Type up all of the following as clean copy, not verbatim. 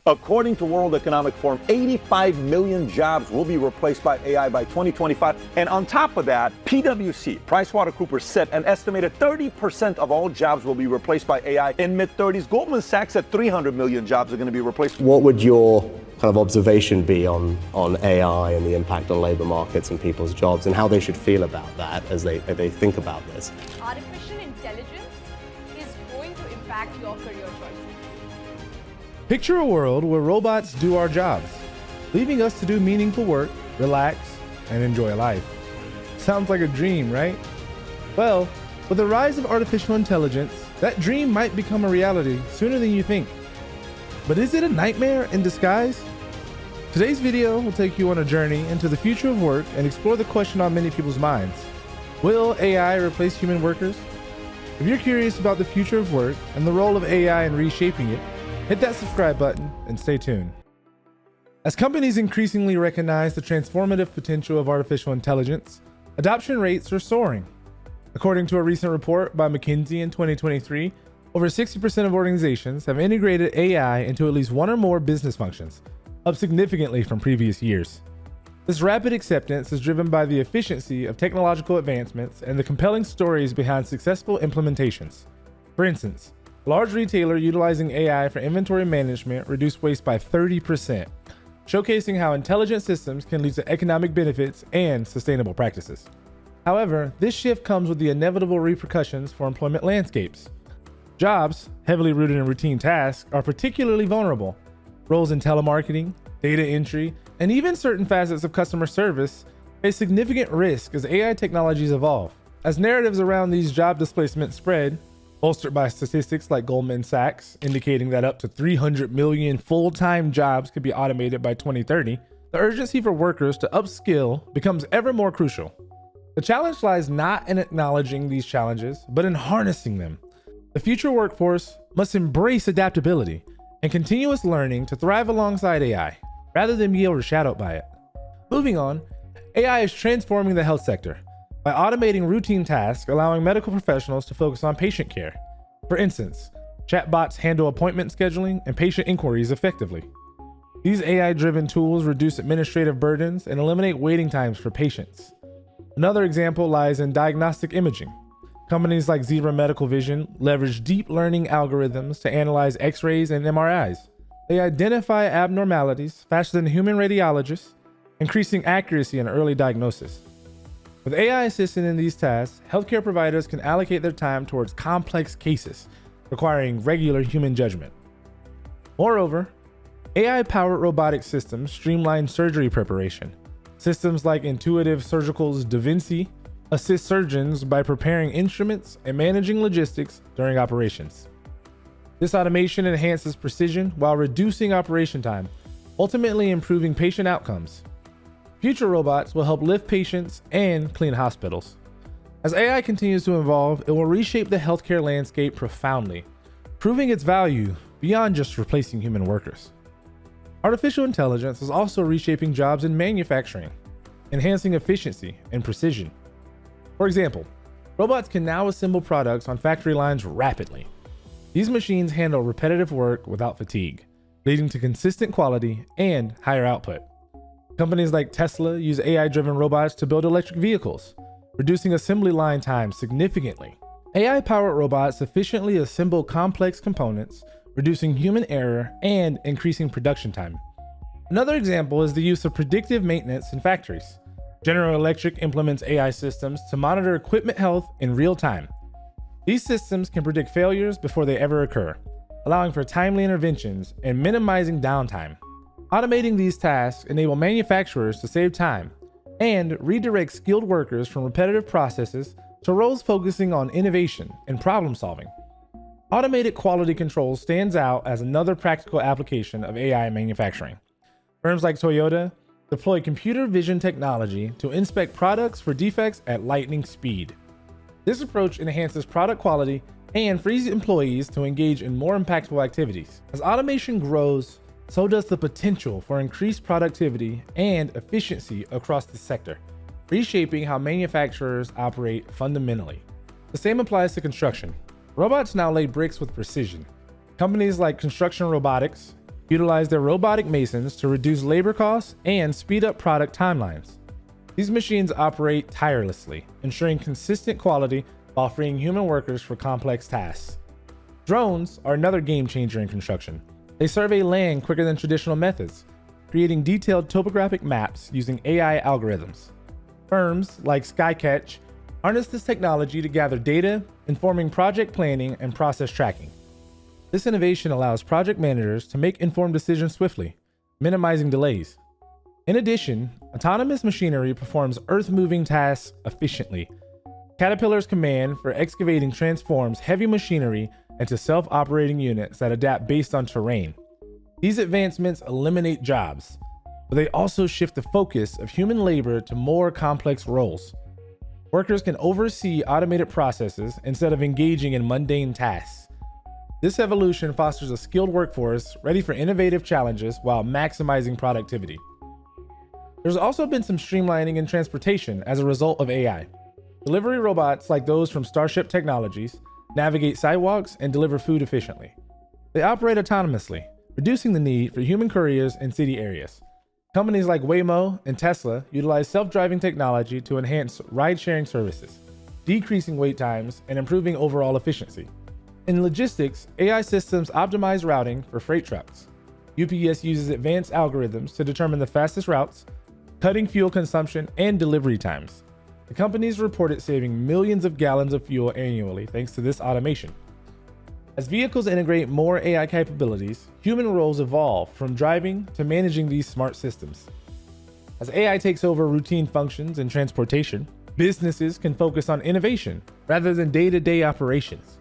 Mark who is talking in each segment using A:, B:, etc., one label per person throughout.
A: According to World Economic Forum, 85 million jobs will be replaced by AI by 2025. And on top of that, PwC, PricewaterhouseCoopers, said an estimated 30% of all jobs will be replaced by AI in mid-30s. Goldman Sachs said 300 million jobs are going to be replaced.
B: What would your kind of observation be on AI and the impact on labor markets and people's jobs and how they should feel about that as they think about this?
C: Artificial intelligence is going to impact your career choices.
D: Picture a world where robots do our jobs, leaving us to do meaningful work, relax, and enjoy life. Sounds like a dream, right? Well, with the rise of artificial intelligence, that dream might become a reality sooner than you think. But is it a nightmare in disguise? Today's video will take you on a journey into the future of work and explore the question on many people's minds. Will AI replace human workers? If you're curious about the future of work and the role of AI in reshaping it, hit that subscribe button and stay tuned. As companies increasingly recognize the transformative potential of artificial intelligence, adoption rates are soaring. According to a recent report by McKinsey in 2023, over 60% of organizations have integrated AI into at least one or more business functions, up significantly from previous years. This rapid acceptance is driven by the efficiency of technological advancements and the compelling stories behind successful implementations. For instance, a large retailer utilizing AI for inventory management reduced waste by 30%, showcasing how intelligent systems can lead to economic benefits and sustainable practices. However, this shift comes with the inevitable repercussions for employment landscapes. Jobs, heavily rooted in routine tasks, are particularly vulnerable. Roles in telemarketing, data entry, and even certain facets of customer service face significant risk as AI technologies evolve. As narratives around these job displacements spread, bolstered by statistics like Goldman Sachs indicating that up to 300 million full-time jobs could be automated by 2030, the urgency for workers to upskill becomes ever more crucial. The challenge lies not in acknowledging these challenges, but in harnessing them. The future workforce must embrace adaptability and continuous learning to thrive alongside AI, rather than be overshadowed by it. Moving on, AI is transforming the health sector by automating routine tasks, allowing medical professionals to focus on patient care. For instance, chatbots handle appointment scheduling and patient inquiries effectively. These AI-driven tools reduce administrative burdens and eliminate waiting times for patients. Another example lies in diagnostic imaging. Companies like Zebra Medical Vision leverage deep learning algorithms to analyze X-rays and MRIs. They identify abnormalities faster than human radiologists, increasing accuracy in early diagnosis. With AI assisting in these tasks, healthcare providers can allocate their time towards complex cases, requiring regular human judgment. Moreover, AI-powered robotic systems streamline surgery preparation. Systems like Intuitive Surgical's Da Vinci assist surgeons by preparing instruments and managing logistics during operations. This automation enhances precision while reducing operation time, ultimately improving patient outcomes. Future robots will help lift patients and clean hospitals. As AI continues to evolve, it will reshape the healthcare landscape profoundly, proving its value beyond just replacing human workers. Artificial intelligence is also reshaping jobs in manufacturing, enhancing efficiency and precision. For example, robots can now assemble products on factory lines rapidly. These machines handle repetitive work without fatigue, leading to consistent quality and higher output. Companies like Tesla use AI-driven robots to build electric vehicles, reducing assembly line time significantly. AI-powered robots efficiently assemble complex components, reducing human error and increasing production time. Another example is the use of predictive maintenance in factories. General Electric implements AI systems to monitor equipment health in real time. These systems can predict failures before they ever occur, allowing for timely interventions and minimizing downtime. Automating these tasks enable manufacturers to save time and redirect skilled workers from repetitive processes to roles focusing on innovation and problem solving. Automated quality control stands out as another practical application of AI in manufacturing. Firms like Toyota deploy computer vision technology to inspect products for defects at lightning speed. This approach enhances product quality and frees employees to engage in more impactful activities. As automation grows, so does the potential for increased productivity and efficiency across the sector, reshaping how manufacturers operate fundamentally. The same applies to construction. Robots now lay bricks with precision. Companies like Construction Robotics, utilize their robotic masons to reduce labor costs and speed up product timelines. These machines operate tirelessly, ensuring consistent quality while freeing human workers for complex tasks. Drones are another game changer in construction. They survey land quicker than traditional methods, creating detailed topographic maps using AI algorithms. Firms like Skycatch harness this technology to gather data, informing project planning and process tracking. This innovation allows project managers to make informed decisions swiftly, minimizing delays. In addition, autonomous machinery performs earth-moving tasks efficiently. Caterpillar's command for excavating transforms heavy machinery into self-operating units that adapt based on terrain. These advancements eliminate jobs, but they also shift the focus of human labor to more complex roles. Workers can oversee automated processes instead of engaging in mundane tasks. This evolution fosters a skilled workforce ready for innovative challenges while maximizing productivity. There's also been some streamlining in transportation as a result of AI. Delivery robots like those from Starship Technologies navigate sidewalks and deliver food efficiently. They operate autonomously, reducing the need for human couriers in city areas. Companies like Waymo and Tesla utilize self-driving technology to enhance ride-sharing services, decreasing wait times and improving overall efficiency. In logistics, AI systems optimize routing for freight trucks. UPS uses advanced algorithms to determine the fastest routes, cutting fuel consumption and delivery times. The companies reported saving millions of gallons of fuel annually thanks to this automation. As vehicles integrate more AI capabilities, human roles evolve from driving to managing these smart systems. As AI takes over routine functions in transportation, businesses can focus on innovation rather than day-to-day operations.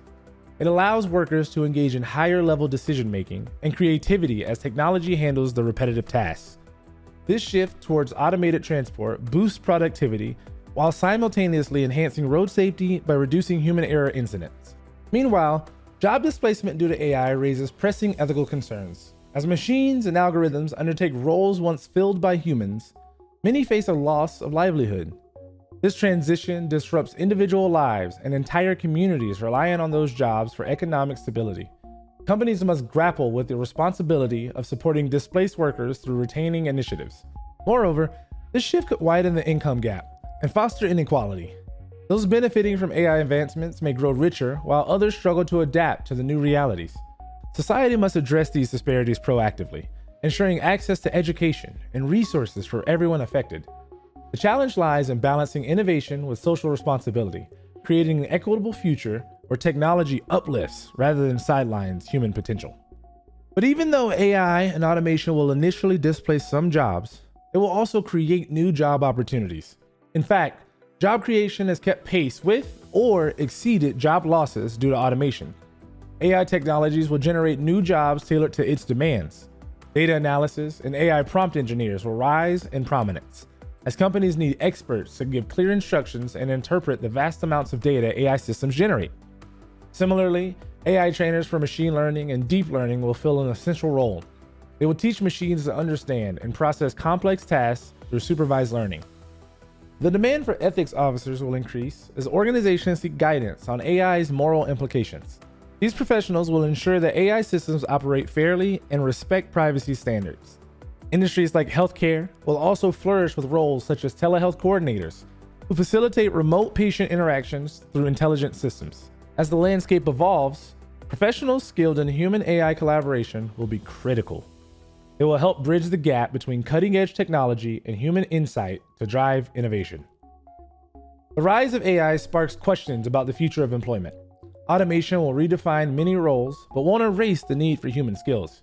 D: It allows workers to engage in higher-level decision-making and creativity as technology handles the repetitive tasks. This shift towards automated transport boosts productivity while simultaneously enhancing road safety by reducing human error incidents. Meanwhile, job displacement due to AI raises pressing ethical concerns. As machines and algorithms undertake roles once filled by humans, many face a loss of livelihood. This transition disrupts individual lives and entire communities relying on those jobs for economic stability. Companies must grapple with the responsibility of supporting displaced workers through retaining initiatives. Moreover, this shift could widen the income gap and foster inequality. Those benefiting from AI advancements may grow richer while others struggle to adapt to the new realities. Society must address these disparities proactively, ensuring access to education and resources for everyone affected. The challenge lies in balancing innovation with social responsibility, creating an equitable future where technology uplifts rather than sidelines human potential. But even though AI and automation will initially displace some jobs, it will also create new job opportunities. In fact, job creation has kept pace with or exceeded job losses due to automation. AI technologies will generate new jobs tailored to its demands. Data analysis and AI prompt engineers will rise in prominence, as companies need experts to give clear instructions and interpret the vast amounts of data AI systems generate. Similarly, AI trainers for machine learning and deep learning will fill an essential role. They will teach machines to understand and process complex tasks through supervised learning. The demand for ethics officers will increase as organizations seek guidance on AI's moral implications. These professionals will ensure that AI systems operate fairly and respect privacy standards. Industries like healthcare will also flourish with roles such as telehealth coordinators, who facilitate remote patient interactions through intelligent systems. As the landscape evolves, professionals skilled in human-AI collaboration will be critical. It will help bridge the gap between cutting-edge technology and human insight to drive innovation. The rise of AI sparks questions about the future of employment. Automation will redefine many roles, but won't erase the need for human skills.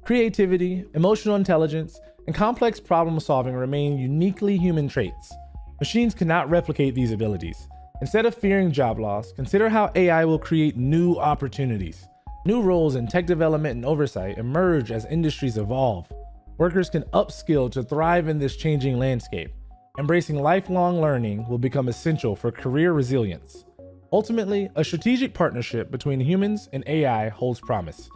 D: Creativity, emotional intelligence, and complex problem-solving remain uniquely human traits. Machines cannot replicate these abilities. Instead of fearing job loss, consider how AI will create new opportunities. New roles in tech development and oversight emerge as industries evolve. Workers can upskill to thrive in this changing landscape. Embracing lifelong learning will become essential for career resilience. Ultimately, a strategic partnership between humans and AI holds promise.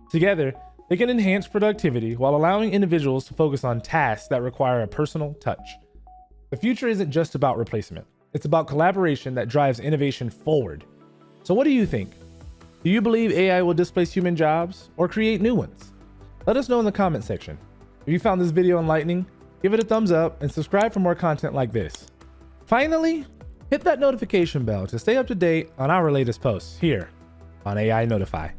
D: Together, they can enhance productivity while allowing individuals to focus on tasks that require a personal touch. The future isn't just about replacement. It's about collaboration that drives innovation forward. So what do you think? Do you believe AI will displace human jobs or create new ones? Let us know in the comment section. If you found this video enlightening, give it a thumbs up and subscribe for more content like this. Finally, hit that notification bell to stay up to date on our latest posts here on AI Notify.